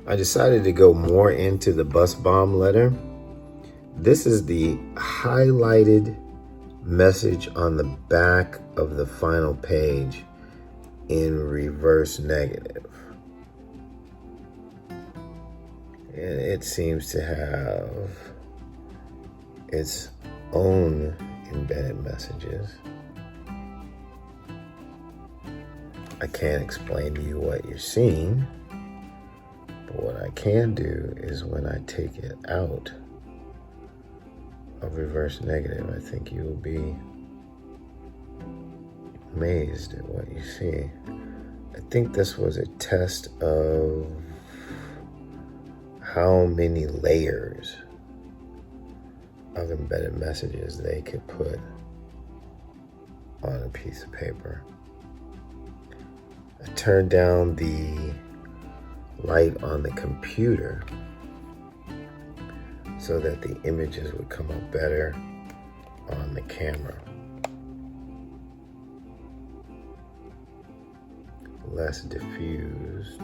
I decided to go more into the bus bomb letter. This is the highlighted message on the back of the final page in reverse negative. And it seems to have its own embedded messages. I can't explain to you what you're seeing, but what I can do is when I take it out of reverse negative, I think you will be amazed at what you see. I think this was a test of how many layers of embedded messages they could put on a piece of paper. I turned down the light on the computer so that the images would come up better on the camera. Less diffused.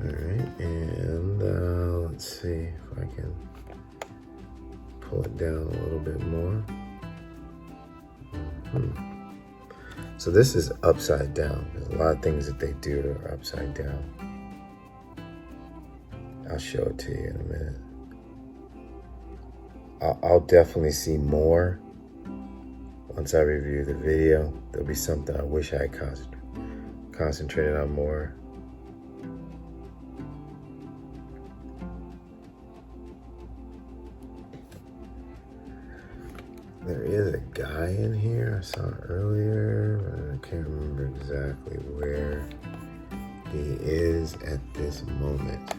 Alright, and let's see if I can pull it down a little bit more. So this is upside down. There's a lot of things that they do are upside down. I'll show it to you in a minute. I'll definitely see more once I review the video. There'll be something I wish I had concentrated on more. There is a guy in here I saw earlier, but I can't remember exactly where he is at this moment.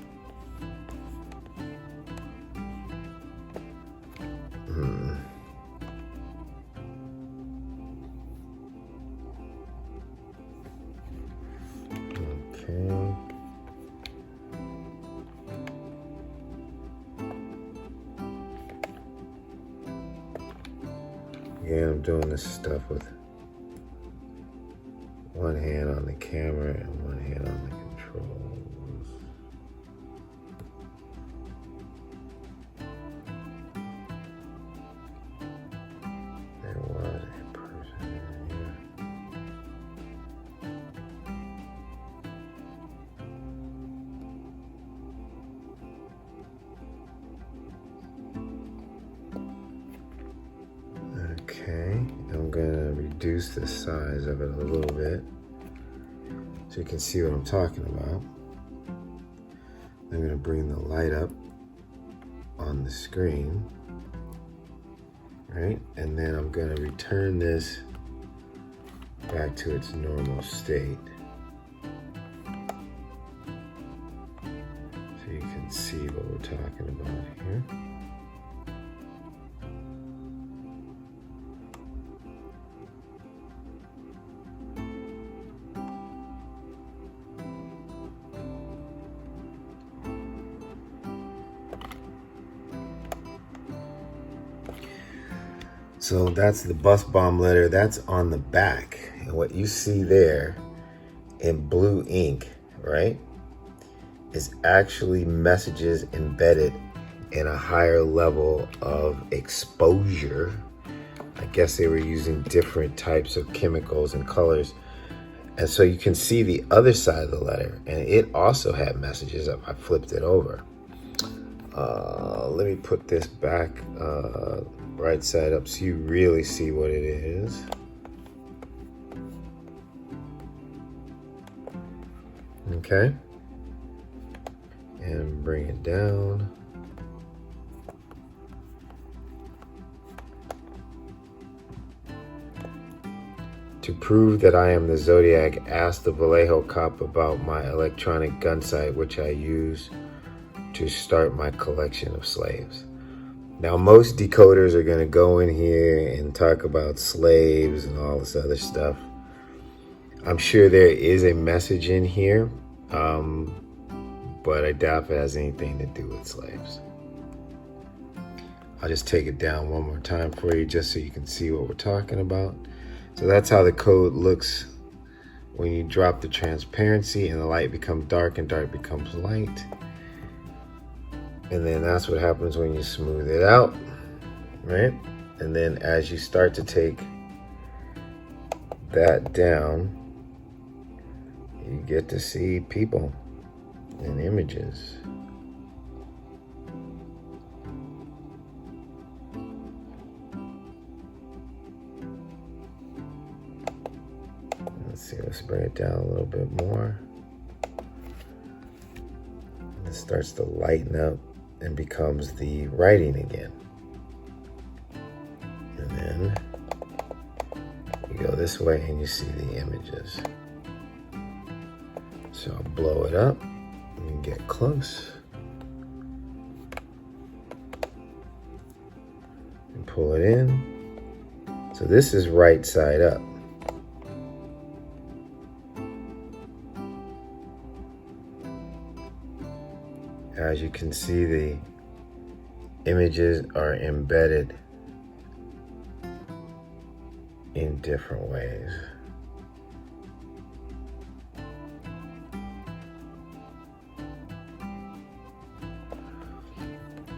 Okay. Again, I'm doing this stuff with one hand on the camera and one hand on the controls. There was a person in here. Okay, I'm gonna reduce the size of it a little bit so you can see what I'm talking about. I'm gonna bring the light up on the screen, right? And then I'm gonna return this back to its normal state so you can see what we're talking about here. So that's the bus bomb letter. That's on the back. And what you see there in blue ink, right, is actually messages embedded in a higher level of exposure. I guess they were using different types of chemicals and colors. And so you can see the other side of the letter. And it also had messages up. I flipped it over. Let me put this back right side up so you really see what it is. Okay. And bring it down. To prove that I am the Zodiac, ask the Vallejo cop about my electronic gun sight, which I use to start my collection of slaves. Now, most decoders are going to go in here and talk about slaves and all this other stuff. I'm sure there is a message in here, but but I doubt if it has anything to do with slaves. I'll just take it down one more time for you just so you can see what we're talking about. So that's how the code looks when you drop the transparency and the light becomes dark and dark becomes light. And then that's what happens when you smooth it out, right? And then as you start to take that down, you get to see people and images. Let's see, let's bring it down a little bit more. And it starts to lighten up and becomes the writing again. And then you go this way and you see the images. So I'll blow it up and get close. And pull it in. So this is right side up. As you can see, the images are embedded in different ways.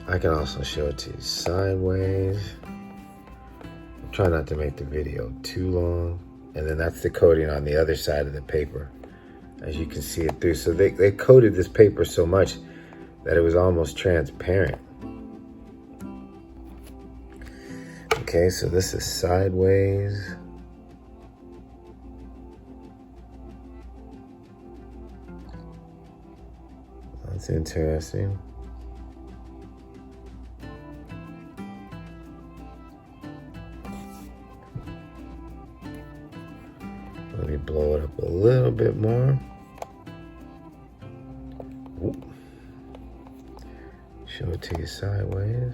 I can also show it to you sideways. Try not to make the video too long. And then that's the coding on the other side of the paper, as you can see it through. So they coated this paper so much that it was almost transparent. Okay, so this is sideways. That's interesting. Let me blow it up a little bit more. Oop. Show it to you sideways.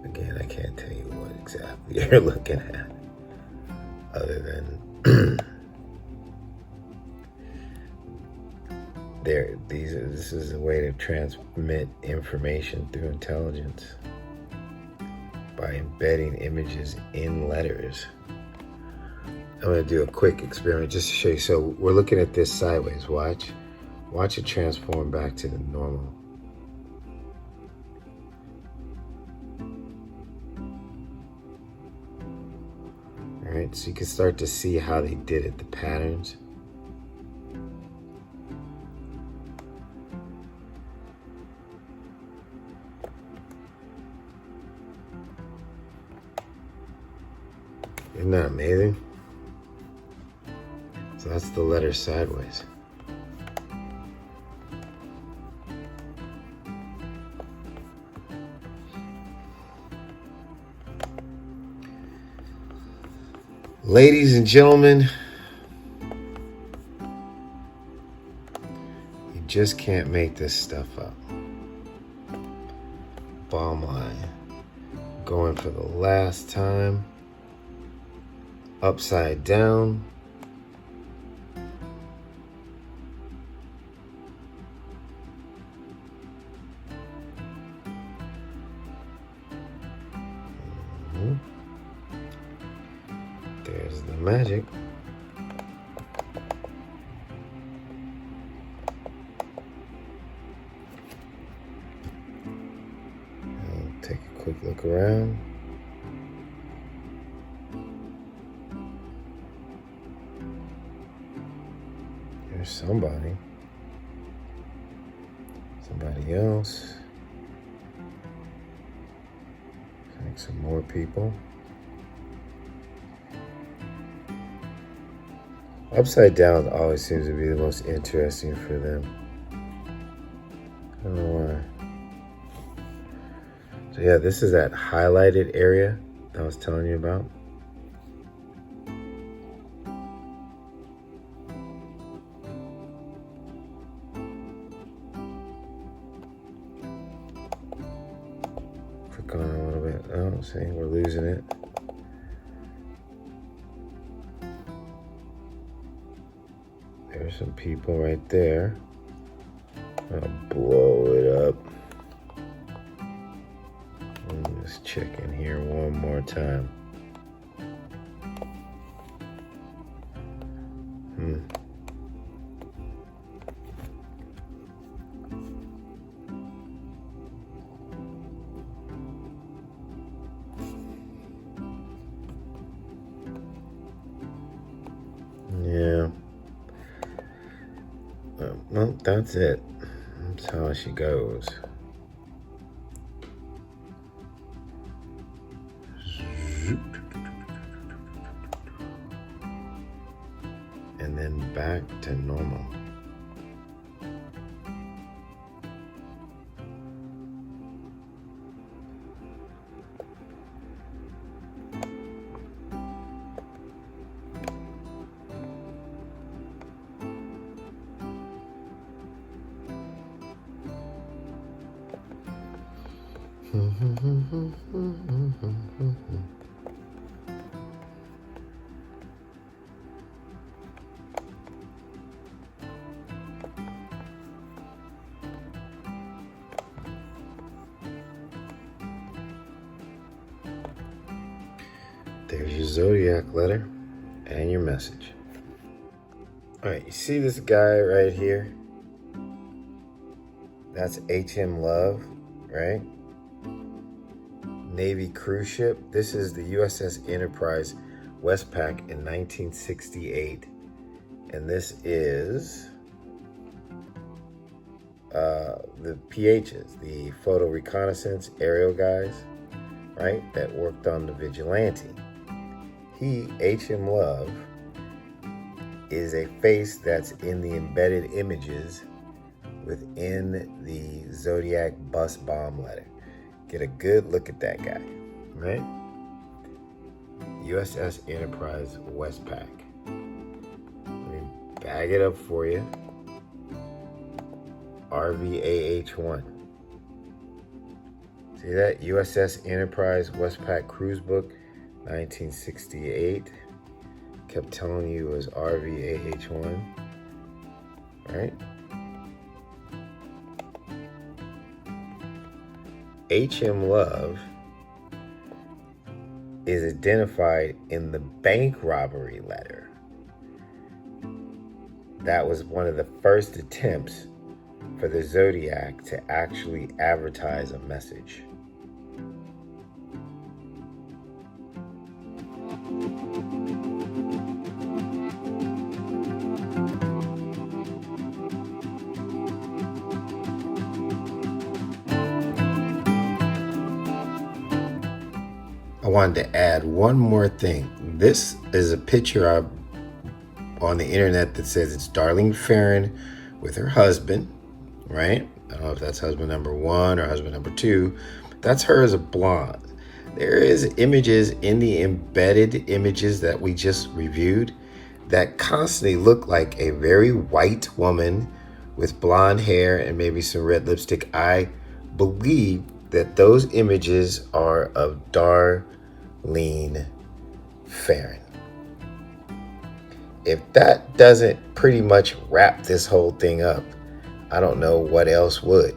Again, I can't tell you what exactly you're looking at, other than this is a way to transmit information through intelligence by embedding images in letters. I'm going to do a quick experiment just to show you. So we're looking at this sideways. Watch it transform back to the normal. All right, so you can start to see how they did it, the patterns. Isn't that amazing? So that's the letter sideways. Ladies and gentlemen, you just can't make this stuff up. Bomb line. Going for the last time. Upside down. There's the magic. I'll take a quick look around. There's somebody else. I think some more people. Upside down always seems to be the most interesting for them. I don't know why. So yeah, this is that highlighted area I was telling you about. Click on it a little bit. Oh, see, we're losing it. There's some people right there. I'll blow it up. Let's check in here one more time. Yeah. Well, that's it. That's how she goes. And then back to normal. There's your Zodiac letter and your message. All right, you see this guy right here? That's HM Love, right? Navy cruise ship. This is the USS Enterprise, Westpac in 1968. And this is the PHs, the photo reconnaissance aerial guys, right? That worked on the Vigilante. He, HM Love, is a face that's in the embedded images within the Zodiac Bus Bomb letter. Get a good look at that guy, right? USS Enterprise, Westpac. Let me bag it up for you. RVAH1. See that? USS Enterprise, Westpac Cruise Book, 1968. Kept telling you it was RVAH1, right? HM Love is identified in the bank robbery letter. That was one of the first attempts for the Zodiac to actually advertise a message. I wanted to add one more thing. This is a picture on the internet that says it's Darlene Ferrin with her husband, right? I don't know if that's husband number 1 or husband number 2. That's her as a blonde. There is images in the embedded images that we just reviewed that constantly look like a very white woman with blonde hair and maybe some red lipstick. I believe that those images are of Darlene Ferrin. If that doesn't pretty much wrap this whole thing up, I don't know what else would.